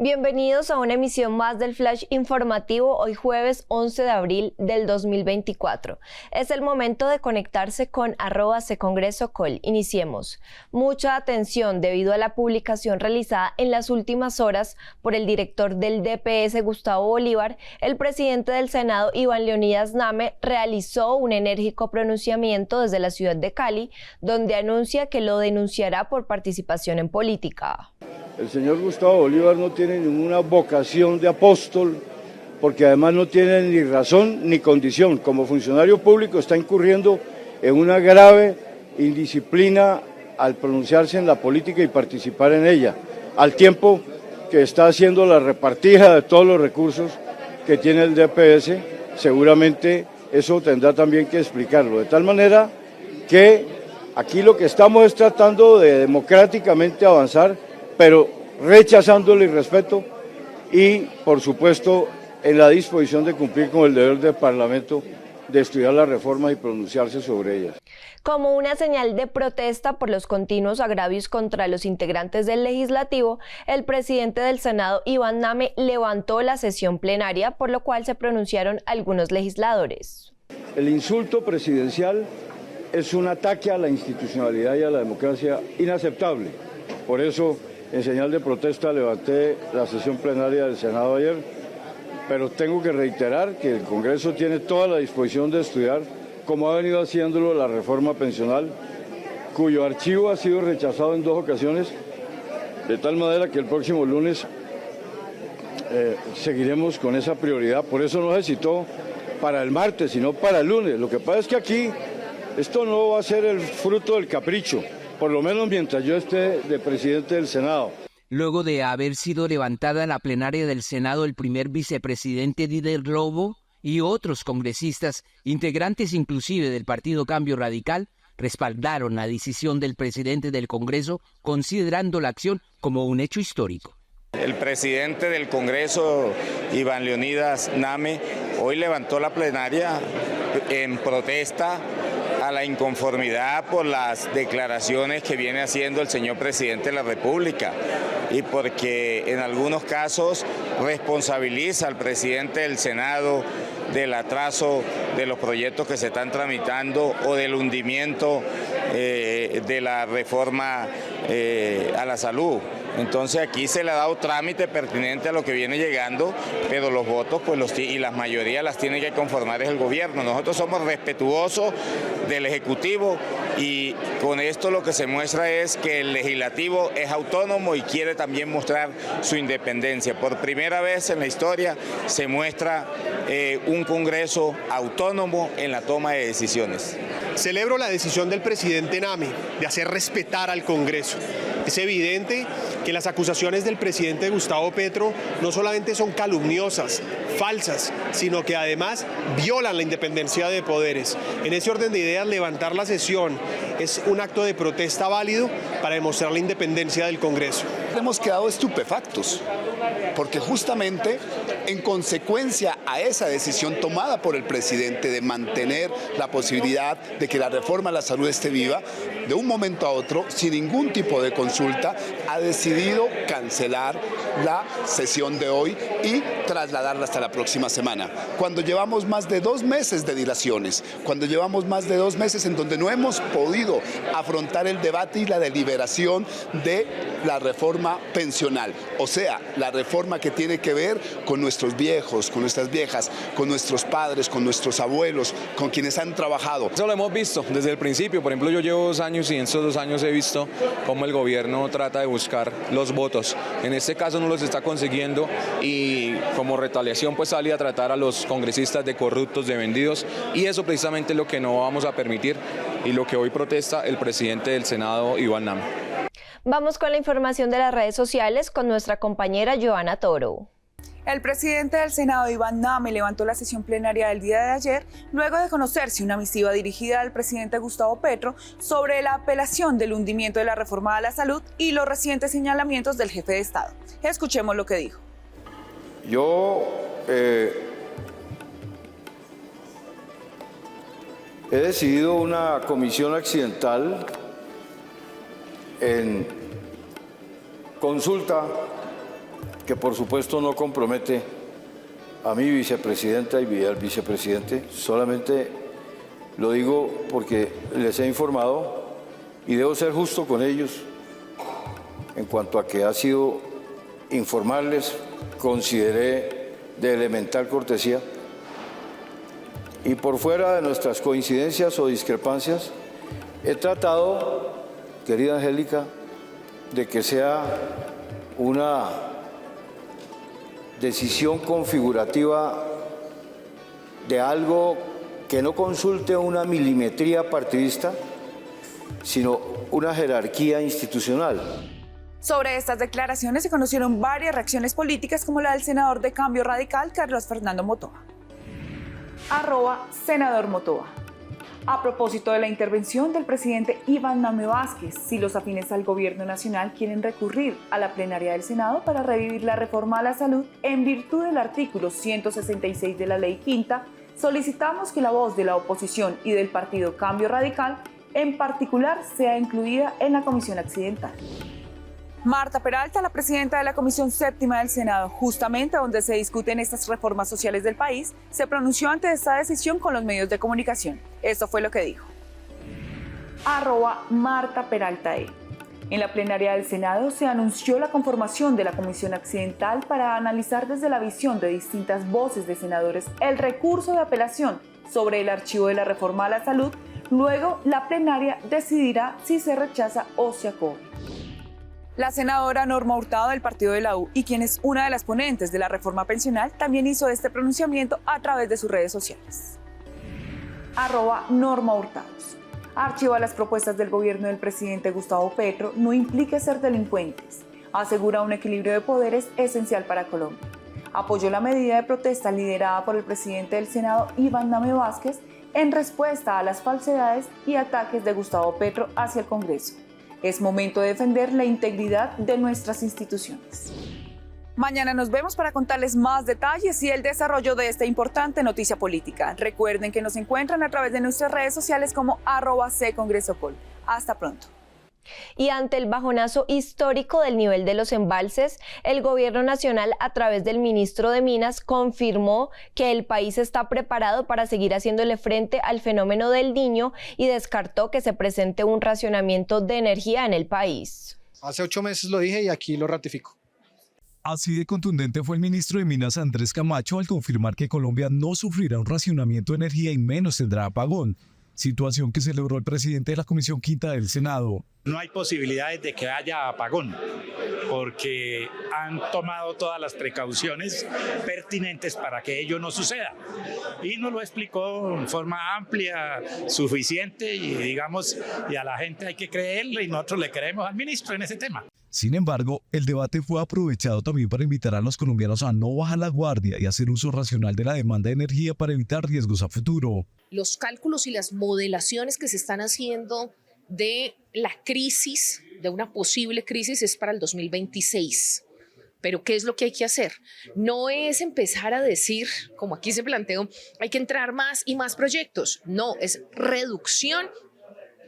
Bienvenidos a una emisión más del Flash Informativo, hoy jueves 11 de abril del 2024. Es el momento de conectarse con @congresocol. Iniciemos. Mucha atención debido a la publicación realizada en las últimas horas por el director del DPS, Gustavo Bolívar. El presidente del Senado, Iván Leonidas Name, realizó un enérgico pronunciamiento desde la ciudad de Cali, donde anuncia que lo denunciará por participación en política. El señor Gustavo Bolívar no tiene ninguna vocación de apóstol, porque además no tiene ni razón ni condición. Como funcionario público está incurriendo en una grave indisciplina al pronunciarse en la política y participar en ella, al tiempo que está haciendo la repartija de todos los recursos que tiene el DPS. Seguramente eso tendrá también que explicarlo, de tal manera que aquí lo que estamos es tratando de democráticamente avanzar, pero rechazando el irrespeto y, por supuesto, en la disposición de cumplir con el deber del Parlamento de estudiar las reformas y pronunciarse sobre ellas. Como una señal de protesta por los continuos agravios contra los integrantes del Legislativo, el presidente del Senado, Iván Name, levantó la sesión plenaria, por lo cual se pronunciaron algunos legisladores. El insulto presidencial es un ataque a la institucionalidad y a la democracia inaceptable. Por eso, en señal de protesta, levanté la sesión plenaria del Senado ayer, pero tengo que reiterar que el Congreso tiene toda la disposición de estudiar, como ha venido haciéndolo, la reforma pensional, cuyo archivo ha sido rechazado en 2 ocasiones, de tal manera que el próximo lunes seguiremos con esa prioridad. Por eso no se citó para el martes, sino para el lunes. Lo que pasa es que aquí esto no va a ser el fruto del capricho, por lo menos mientras yo esté de presidente del Senado. Luego de haber sido levantada en la plenaria del Senado, el primer vicepresidente Didier Lobo y otros congresistas, integrantes inclusive del Partido Cambio Radical, respaldaron la decisión del presidente del Congreso, considerando la acción como un hecho histórico. El presidente del Congreso, Iván Leonidas Name, hoy levantó la plenaria en protesta a la inconformidad por las declaraciones que viene haciendo el señor presidente de la República y porque en algunos casos responsabiliza al presidente del Senado del atraso de los proyectos que se están tramitando o del hundimiento de la reforma a la salud. Entonces aquí se le ha dado trámite pertinente a lo que viene llegando, pero los votos y las mayorías las tiene que conformar es el gobierno. Nosotros somos respetuosos del Ejecutivo y con esto lo que se muestra es que el Legislativo es autónomo y quiere también mostrar su independencia. Por primera vez en la historia se muestra un Congreso autónomo en la toma de decisiones. Celebro la decisión del presidente Name de hacer respetar al Congreso. Es evidente que las acusaciones del presidente Gustavo Petro no solamente son calumniosas, falsas, sino que además violan la independencia de poderes. En ese orden de ideas, levantar la sesión es un acto de protesta válido para demostrar la independencia del Congreso. Hemos quedado estupefactos, porque justamente en consecuencia a esa decisión tomada por el presidente de mantener la posibilidad de que la reforma a la salud esté viva, de un momento a otro, sin ningún tipo de consulta, ha decidido cancelar la sesión de hoy y trasladarla hasta la próxima semana. Cuando llevamos más de 2 meses de dilaciones, cuando llevamos más de 2 meses en donde no hemos podido afrontar el debate y la deliberación de la reforma pensional, o sea, la reforma que tiene que ver con nuestros viejos, con nuestras viejas, con nuestros padres, con nuestros abuelos, con quienes han trabajado. Eso lo hemos visto desde el principio. Por ejemplo, yo llevo 2 años y en estos 2 años he visto cómo el gobierno trata de buscar los votos. En este caso no los está consiguiendo y como retaliación pues sale a tratar a los congresistas de corruptos, de vendidos, y eso precisamente es lo que no vamos a permitir y lo que hoy protesta el presidente del Senado, Iván Name. Vamos con la información de las redes sociales con nuestra compañera Joana Toro. El presidente del Senado, Iván Name, levantó la sesión plenaria del día de ayer luego de conocerse una misiva dirigida al presidente Gustavo Petro sobre la apelación del hundimiento de la reforma a la salud y los recientes señalamientos del jefe de Estado. Escuchemos lo que dijo. Yo he decidido una comisión accidental en consulta que por supuesto no compromete a mi vicepresidenta y al vicepresidente, solamente lo digo porque les he informado y debo ser justo con ellos en cuanto a que ha sido informarles, consideré de elemental cortesía y por fuera de nuestras coincidencias o discrepancias, he tratado, querida Angélica, de que sea una decisión configurativa de algo que no consulte una milimetría partidista, sino una jerarquía institucional. Sobre estas declaraciones se conocieron varias reacciones políticas como la del senador de Cambio Radical, Carlos Fernando Motoa. @senador Motoa. A propósito de la intervención del presidente Iván Name Vázquez, si los afines al gobierno nacional quieren recurrir a la plenaria del Senado para revivir la reforma a la salud en virtud del artículo 166 de la Ley Quinta, solicitamos que la voz de la oposición y del partido Cambio Radical en particular sea incluida en la comisión accidental. Marta Peralta, la presidenta de la Comisión Séptima del Senado, justamente donde se discuten estas reformas sociales del país, se pronunció ante esta decisión con los medios de comunicación. Esto fue lo que dijo. @Marta Peralta E. En la plenaria del Senado se anunció la conformación de la Comisión Accidental para analizar desde la visión de distintas voces de senadores el recurso de apelación sobre el archivo de la reforma a la salud. Luego, la plenaria decidirá si se rechaza o se acoge. La senadora Norma Hurtado del partido de la U y quien es una de las ponentes de la reforma pensional también hizo este pronunciamiento a través de sus redes sociales. @Norma Hurtados. Archivar las propuestas del gobierno del presidente Gustavo Petro no implica ser delincuentes. Asegura un equilibrio de poderes esencial para Colombia. Apoyó la medida de protesta liderada por el presidente del Senado, Iván Name Vázquez, en respuesta a las falsedades y ataques de Gustavo Petro hacia el Congreso. Es momento de defender la integridad de nuestras instituciones. Mañana nos vemos para contarles más detalles y el desarrollo de esta importante noticia política. Recuerden que nos encuentran a través de nuestras redes sociales como @ccongresocol. Hasta pronto. Y ante el bajonazo histórico del nivel de los embalses, el gobierno nacional, a través del ministro de Minas, confirmó que el país está preparado para seguir haciéndole frente al fenómeno del Niño y descartó que se presente un racionamiento de energía en el país. Hace 8 meses lo dije y aquí lo ratifico. Así de contundente fue el ministro de Minas, Andrés Camacho, al confirmar que Colombia no sufrirá un racionamiento de energía y menos tendrá apagón, situación que celebró el presidente de la Comisión Quinta del Senado. No hay posibilidades de que haya apagón, porque han tomado todas las precauciones pertinentes para que ello no suceda. Y nos lo explicó en forma amplia, suficiente, y a la gente hay que creerle, y nosotros le creemos al ministro en ese tema. Sin embargo, el debate fue aprovechado también para invitar a los colombianos a no bajar la guardia y hacer uso racional de la demanda de energía para evitar riesgos a futuro. Los cálculos y las modelaciones que se están haciendo de la crisis, de una posible crisis, es para el 2026. Pero ¿qué es lo que hay que hacer? No es empezar a decir, como aquí se planteó, hay que entrar más y más proyectos. No, es reducción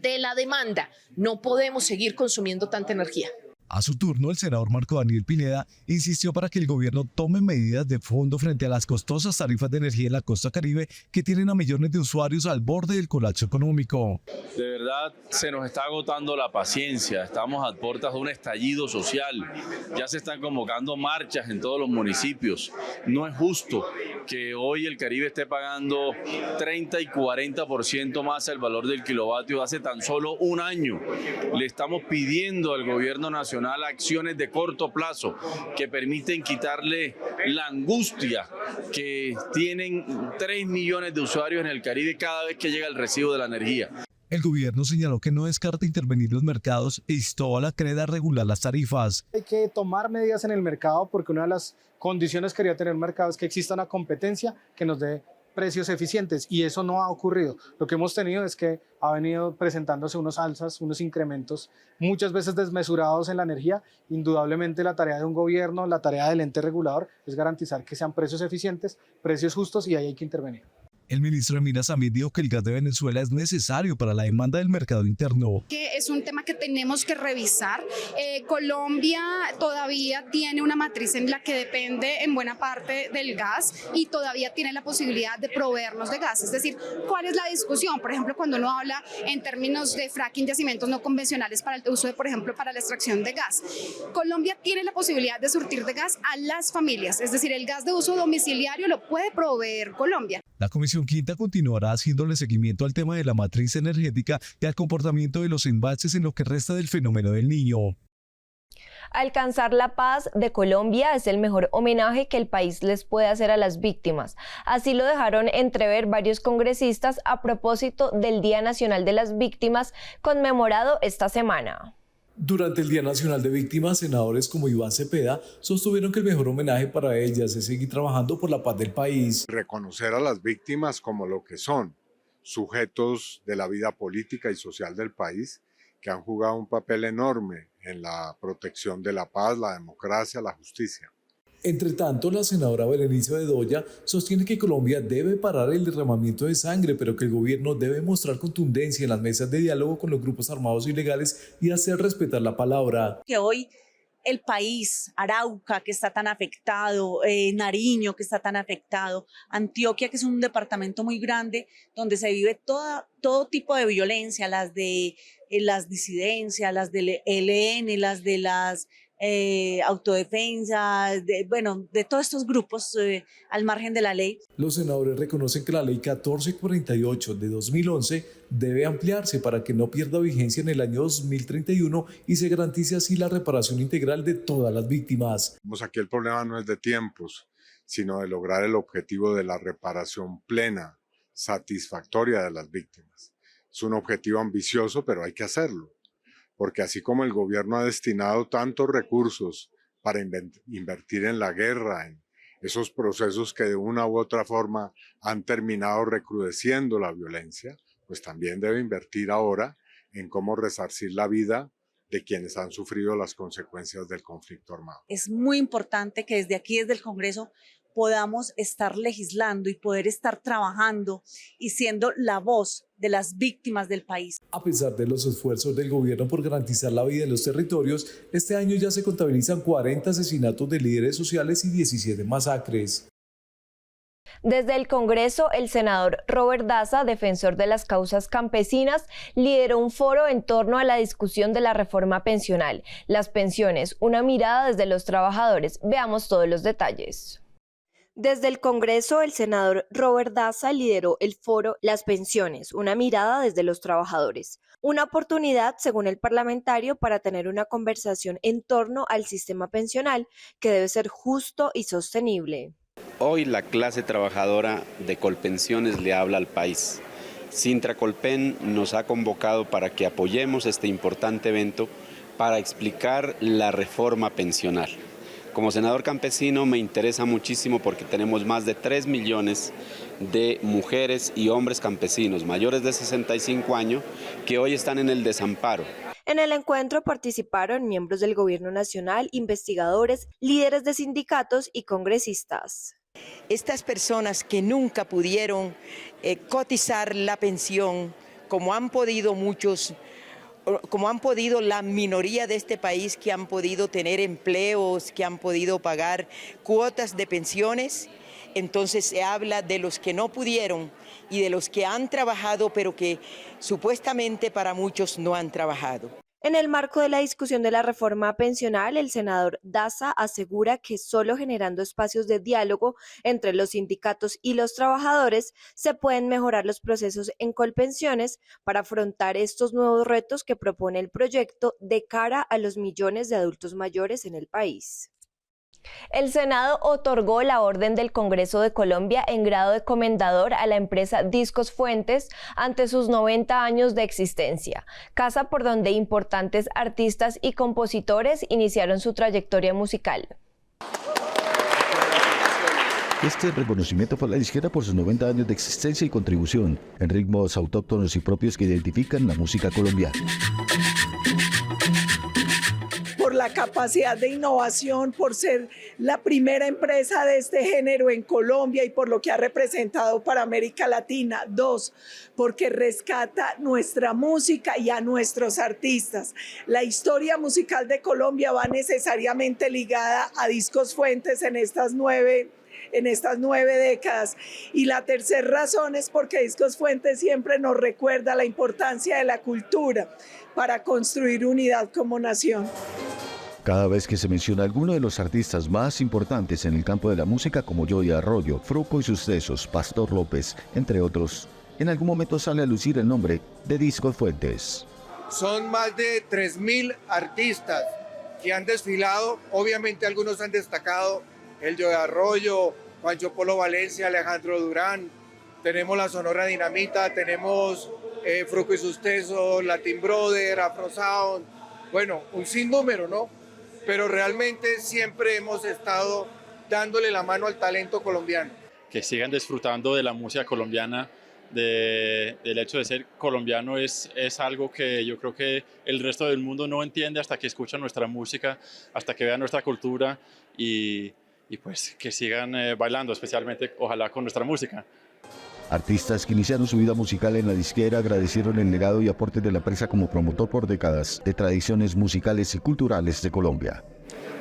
de la demanda. No podemos seguir consumiendo tanta energía. A su turno, el senador Marco Daniel Pineda insistió para que el gobierno tome medidas de fondo frente a las costosas tarifas de energía en la costa caribe que tienen a millones de usuarios al borde del colapso económico. De verdad, se nos está agotando la paciencia, estamos a puertas de un estallido social, ya se están convocando marchas en todos los municipios. No es justo que hoy el Caribe esté pagando 30 y 40% más el valor del kilovatio hace tan solo un año. Le estamos pidiendo al gobierno nacional acciones de corto plazo que permiten quitarle la angustia que tienen 3 millones de usuarios en el Caribe cada vez que llega el recibo de la energía. El gobierno señaló que no descarta intervenir los mercados e instó a la CRED a regular las tarifas. Hay que tomar medidas en el mercado porque una de las condiciones que quería tener el mercado es que exista una competencia que nos dé precios eficientes y eso no ha ocurrido. Lo que hemos tenido es que ha venido presentándose unos alzas, unos incrementos muchas veces desmesurados en la energía. Indudablemente la tarea de un gobierno, la tarea del ente regulador es garantizar que sean precios eficientes, precios justos y ahí hay que intervenir. El ministro de Minas también dijo que el gas de Venezuela es necesario para la demanda del mercado interno. Que es un tema que tenemos que revisar. Colombia todavía tiene una matriz en la que depende en buena parte del gas y todavía tiene la posibilidad de proveernos de gas. Es decir, ¿cuál es la discusión? Por ejemplo, cuando uno habla en términos de fracking, yacimientos no convencionales para el uso de, por ejemplo, para la extracción de gas. Colombia tiene la posibilidad de surtir de gas a las familias, es decir, el gas de uso domiciliario lo puede proveer Colombia. La Comisión Quinta continuará haciéndole seguimiento al tema de la matriz energética y al comportamiento de los embalses en lo que resta del fenómeno del Niño. Alcanzar la paz de Colombia es el mejor homenaje que el país les puede hacer a las víctimas. Así lo dejaron entrever varios congresistas a propósito del Día Nacional de las Víctimas conmemorado esta semana. Durante el Día Nacional de Víctimas, senadores como Iván Cepeda sostuvieron que el mejor homenaje para ellas es seguir trabajando por la paz del país. Reconocer a las víctimas como lo que son, sujetos de la vida política y social del país, que han jugado un papel enorme en la protección de la paz, la democracia, la justicia. Entre tanto, la senadora Berenice Bedoya sostiene que Colombia debe parar el derramamiento de sangre, pero que el gobierno debe mostrar contundencia en las mesas de diálogo con los grupos armados ilegales y hacer respetar la palabra. Que hoy el país, Arauca, que está tan afectado, Nariño, que está tan afectado, Antioquia, que es un departamento muy grande, donde se vive todo tipo de violencia, las de las disidencias, las del ELN, las de las autodefensa, de todos estos grupos al margen de la ley. Los senadores reconocen que la ley 1448 de 2011 debe ampliarse para que no pierda vigencia en el año 2031 y se garantice así la reparación integral de todas las víctimas. Aquí el problema no es de tiempos, sino de lograr el objetivo de la reparación plena, satisfactoria de las víctimas. Es un objetivo ambicioso, pero hay que hacerlo. Porque así como el gobierno ha destinado tantos recursos para invertir en la guerra, en esos procesos que de una u otra forma han terminado recrudeciendo la violencia, pues también debe invertir ahora en cómo resarcir la vida de quienes han sufrido las consecuencias del conflicto armado. Es muy importante que desde aquí, desde el Congreso, podamos estar legislando y poder estar trabajando y siendo la voz de las víctimas del país. A pesar de los esfuerzos del gobierno por garantizar la vida en los territorios, este año ya se contabilizan 40 asesinatos de líderes sociales y 17 masacres. Desde el Congreso, el senador Robert Daza, defensor de las causas campesinas, lideró un foro en torno a la discusión de la reforma pensional. Las pensiones, una mirada desde los trabajadores. Veamos todos los detalles. Desde el Congreso, el senador Robert Daza lideró el foro Las pensiones, una mirada desde los trabajadores. Una oportunidad, según el parlamentario, para tener una conversación en torno al sistema pensional, que debe ser justo y sostenible. Hoy la clase trabajadora de Colpensiones le habla al país. Sintra Colpen nos ha convocado para que apoyemos este importante evento para explicar la reforma pensional. Como senador campesino me interesa muchísimo porque tenemos más de 3 millones de mujeres y hombres campesinos mayores de 65 años que hoy están en el desamparo. En el encuentro participaron miembros del Gobierno Nacional, investigadores, líderes de sindicatos y congresistas. Estas personas que nunca pudieron cotizar la pensión, como han podido muchos, como han podido la minoría de este país, que han podido tener empleos, que han podido pagar cuotas de pensiones, entonces se habla de los que no pudieron y de los que han trabajado, pero que supuestamente para muchos no han trabajado. En el marco de la discusión de la reforma pensional, el senador Daza asegura que solo generando espacios de diálogo entre los sindicatos y los trabajadores se pueden mejorar los procesos en Colpensiones para afrontar estos nuevos retos que propone el proyecto de cara a los millones de adultos mayores en el país. El Senado otorgó la orden del Congreso de Colombia en grado de comendador a la empresa Discos Fuentes ante sus 90 años de existencia, casa por donde importantes artistas y compositores iniciaron su trayectoria musical. Este reconocimiento fue a la disquera por sus 90 años de existencia y contribución en ritmos autóctonos y propios que identifican la música colombiana. por la capacidad de innovación, por ser la primera empresa de este género en Colombia y por lo que ha representado para América Latina. 2, porque rescata nuestra música y a nuestros artistas. La historia musical de Colombia va necesariamente ligada a Discos Fuentes en estas 9 décadas. Y la tercera razón es porque Discos Fuentes siempre nos recuerda la importancia de la cultura para construir unidad como nación. Cada vez que se menciona alguno de los artistas más importantes en el campo de la música, como Joey Arroyo, Fruco y sus Tesos, Pastor López, entre otros, en algún momento sale a lucir el nombre de Discos Fuentes. Son más de 3.000 artistas que han desfilado. Obviamente algunos han destacado: el Joey Arroyo, Juancho Polo Valencia, Alejandro Durán. Tenemos la Sonora Dinamita, tenemos Fruco y sus Tesos, Latin Brother, Afro Sound. Bueno, un sinnúmero, ¿no? Pero realmente siempre hemos estado dándole la mano al talento colombiano. Que sigan disfrutando de la música colombiana, del hecho de ser colombiano es algo que yo creo que el resto del mundo no entiende hasta que escuchan nuestra música, hasta que vean nuestra cultura y pues que sigan bailando, especialmente ojalá con nuestra música. Artistas que iniciaron su vida musical en la disquera agradecieron el legado y aporte de la empresa como promotor por décadas de tradiciones musicales y culturales de Colombia.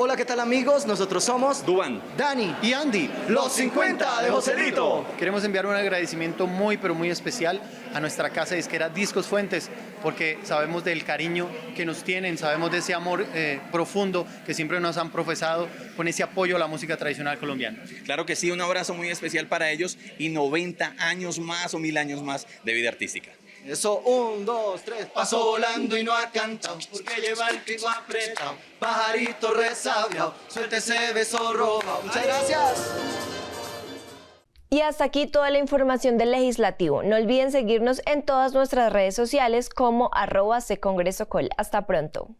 Hola, ¿qué tal amigos? Nosotros somos Duván, Dani y Andy, los 50 de Joselito. Queremos enviar un agradecimiento muy pero muy especial a nuestra casa disquera Discos Fuentes, porque sabemos del cariño que nos tienen, sabemos de ese amor profundo que siempre nos han profesado con ese apoyo a la música tradicional colombiana. Claro que sí, un abrazo muy especial para ellos y 90 años más o 1000 años más de vida artística. Eso, 1, 2, 3. Pasó volando y no ha cantado, porque lleva el pico apretado. Pajarito resabiado, suelta ese beso robado. Muchas gracias. Y hasta aquí toda la información del Legislativo. No olviden seguirnos en todas nuestras redes sociales como @ccongresocol. Hasta pronto.